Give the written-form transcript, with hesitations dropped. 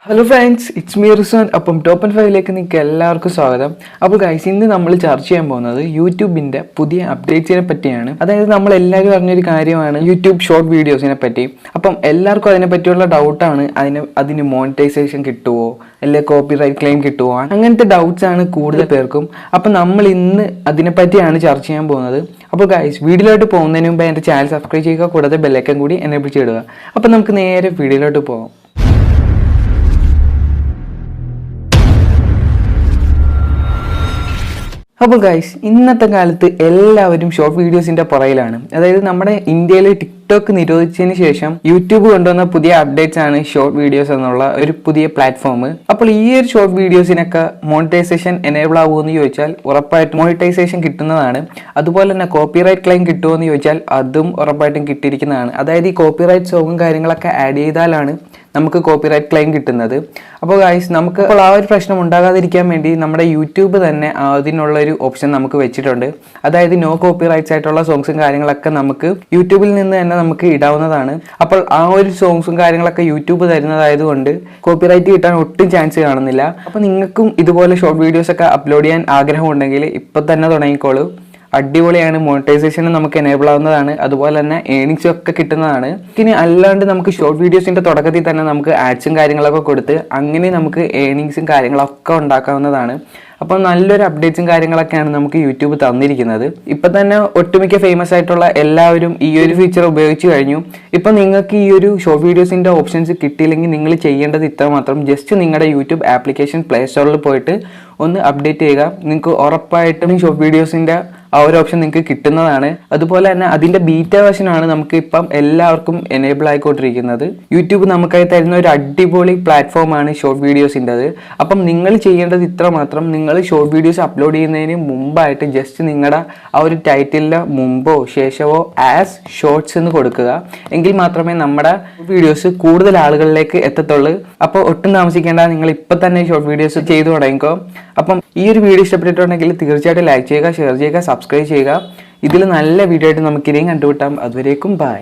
Hello friends, it's me Rizwan. അപ്പം top 5ലേക്ക് നിങ്ങൾക്ക് എല്ലാവർക്കും സ്വാഗതം. അപ്പോൾ ഗൈസ് ഇന്ന് നമ്മൾ ചർച്ച ചെയ്യാൻ പോകുന്നത് യൂട്യൂബിന്റെ പുതിയ അപ്ഡേറ്റ്സിനെ പറ്റിയാണ്. അതായത് നമ്മൾ എല്ലാവരും അറിഞ്ഞൊരു കാര്യമാണ് യൂട്യൂബ് ഷോർട്ട് വീഡിയോസിനെ പറ്റി. അപ്പം എല്ലാവർക്കും അതിനെ പറ്റിയുള്ള ഡൗട്ടാണ് അതിന് മോണിറ്റൈസേഷൻ കിട്ടുമോ അല്ലെങ്കിൽ കോപ്പിറൈറ്റ് ക്ലെയിം കിട്ടുമോ അങ്ങനത്തെ ഡൗട്ട്സ് ആണ് കൂടുതൽ പേർക്കും. അപ്പം നമ്മൾ ഇന്ന് അതിനെപ്പറ്റിയാണ് ചർച്ച ചെയ്യാൻ പോകുന്നത്. അപ്പോൾ ഗൈസ് വീഡിയോയിലോട്ട് പോകുന്നതിന് മുമ്പ് എൻ്റെ ചാനൽ സബ്സ്ക്രൈബ് ചെയ്യുക, കൂടാതെ ബെല്ലൈക്കൺ കൂടി എനേബിൾ ചെയ്തിടുക. അപ്പം നമുക്ക് നേരെ വീഡിയോയിലോട്ട് പോകാം. അപ്പോൾ ഗൈസ് ഇന്നത്തെ കാലത്ത് എല്ലാവരും ഷോർട്ട് വീഡിയോസിന്റെ പുറയിലാണ്. അതായത് നമ്മുടെ ഇന്ത്യയിൽ ടിക്ടോക്ക് നിരോധിച്ചതിന് ശേഷം യൂട്യൂബ് കൊണ്ടുവന്ന പുതിയ അപ്ഡേറ്റ്സ് ആണ് ഷോർട്ട് വീഡിയോസ് എന്നുള്ള ഒരു പുതിയ പ്ലാറ്റ്ഫോം. അപ്പോൾ ഈ ഒരു ഷോർട്ട് വീഡിയോസിനൊക്കെ മോണിറ്റൈസേഷൻ എനേബിൾ ആവുമെന്ന് ചോദിച്ചാൽ ഉറപ്പായിട്ടും മോണിറ്റൈസേഷൻ കിട്ടുന്നതാണ്. അതുപോലെ തന്നെ കോപ്പിറൈറ്റ് ക്ലെയിം കിട്ടുമോ എന്ന് ചോദിച്ചാൽ അതും ഉറപ്പായിട്ടും കിട്ടിയിരിക്കുന്നതാണ്. അതായത് ഈ കോപ്പിറൈറ്റ് സോങ്ങും കാര്യങ്ങളൊക്കെ ആഡ് ചെയ്താലാണ് നമുക്ക് കോപ്പിറൈറ്റ് ക്ലെയിം കിട്ടുന്നത്. അപ്പോൾ ഗൈസ് നമുക്ക് ഇപ്പോൾ ആ ഒരു പ്രശ്നം ഉണ്ടാകാതിരിക്കാൻ വേണ്ടി നമ്മുടെ യൂട്യൂബ് തന്നെ അതിനുള്ളൊരു ഓപ്ഷൻ നമുക്ക് വെച്ചിട്ടുണ്ട്. അതായത് നോ കോപ്പിറൈറ്റ്സ് ആയിട്ടുള്ള സോങ്സും കാര്യങ്ങളൊക്കെ നമുക്ക് യൂട്യൂബിൽ നിന്ന് തന്നെ നമുക്ക് ഇടാവുന്നതാണ്. അപ്പോൾ ആ ഒരു സോങ്സും കാര്യങ്ങളൊക്കെ യൂട്യൂബ് തരുന്നതായതുകൊണ്ട് കോപ്പിറൈറ്റ് കിട്ടാൻ ഒട്ടും ചാൻസ് കാണുന്നില്ല. അപ്പോൾ നിങ്ങൾക്കും ഇതുപോലെ ഷോർട്ട് വീഡിയോസ് ഒക്കെ അപ്ലോഡ് ചെയ്യാൻ ആഗ്രഹമുണ്ടെങ്കിൽ ഇപ്പം തന്നെ തുടങ്ങിക്കോളൂ. അടിപൊളിയാണ്. മോണിറ്റൈസേഷൻ നമുക്ക് എനേബിൾ ആവുന്നതാണ്. അതുപോലെ തന്നെ ഏണിങ്സും ഒക്കെ കിട്ടുന്നതാണ്. ഇനി അല്ലാണ്ട് നമുക്ക് ഷോർട്ട് വീഡിയോസിന്റെ തുടക്കത്തിൽ തന്നെ നമുക്ക് ആഡ്സും കാര്യങ്ങളൊക്കെ കൊടുത്ത് അങ്ങനെ നമുക്ക് ഏണിങ്സും കാര്യങ്ങളൊക്കെ ഉണ്ടാക്കാവുന്നതാണ്. അപ്പോൾ നല്ലൊരു അപ്ഡേറ്റ്സും കാര്യങ്ങളൊക്കെയാണ് നമുക്ക് യൂട്യൂബ് തന്നിരിക്കുന്നത്. ഇപ്പം തന്നെ ഒട്ടുമിക്ക ഫേമസ് ആയിട്ടുള്ള എല്ലാവരും ഈ ഒരു ഫീച്ചർ ഉപയോഗിച്ച് കഴിഞ്ഞു. ഇപ്പം നിങ്ങൾക്ക് ഈ ഒരു ഷോർട്ട് വീഡിയോസിന്റെ ഓപ്ഷൻസ് കിട്ടിയില്ലെങ്കിൽ നിങ്ങൾ ചെയ്യേണ്ടത് ഇത്ര മാത്രം. ജസ്റ്റ് നിങ്ങളുടെ യൂട്യൂബ് ആപ്ലിക്കേഷൻ പ്ലേ സ്റ്റോറിൽ പോയിട്ട് ഒന്ന് അപ്ഡേറ്റ് ചെയ്യുക. നിങ്ങൾക്ക് ഉറപ്പായിട്ടും ഷോർട്ട് വീഡിയോസിന്റെ ആ ഒരു ഓപ്ഷൻ നിങ്ങൾക്ക് കിട്ടുന്നതാണ്. അതുപോലെ തന്നെ അതിന്റെ ബീറ്റ വേർഷനാണ് നമുക്ക് ഇപ്പം എല്ലാവർക്കും എനേബിൾ ആയിക്കൊണ്ടിരിക്കുന്നത്. യൂട്യൂബ് നമുക്കായി തരുന്ന ഒരു അടിപൊളി പ്ലാറ്റ്ഫോമാണ് ഷോർട്ട് വീഡിയോസിൻ്റെത്. അപ്പം നിങ്ങൾ ചെയ്യേണ്ടത് ഇത്ര മാത്രം. നിങ്ങൾ ഷോർട്ട് വീഡിയോസ് അപ്ലോഡ് ചെയ്യുന്നതിന് മുമ്പായിട്ട് ജസ്റ്റ് നിങ്ങളുടെ ആ ഒരു ടൈറ്റിലിന് മുമ്പോ ശേഷമോ ആസ് ഷോർട്സ് എന്ന് കൊടുക്കുക. എങ്കിൽ മാത്രമേ നമ്മുടെ വീഡിയോസ് കൂടുതൽ ആളുകളിലേക്ക് എത്തത്തുള്ളൂ. അപ്പോൾ ഒട്ടും താമസിക്കേണ്ട, നിങ്ങൾ ഇപ്പം തന്നെ ഷോർട്ട് വീഡിയോസ് ചെയ്തു തുടങ്ങിക്കോ. അപ്പം ഈ ഒരു വീഡിയോ ഇഷ്ടപ്പെട്ടിട്ടുണ്ടെങ്കിൽ തീർച്ചയായിട്ടും ലൈക്ക് ചെയ്യുക, ഷെയർ ചെയ്യുക, സബ്സ്ക്രൈബ് ചെയ്യുക. ഇതിൽ നല്ല വീഡിയോ ആയിട്ട് നമുക്കിനിയും കണ്ടുപിട്ടാം. അതുവരേക്കും ബൈ.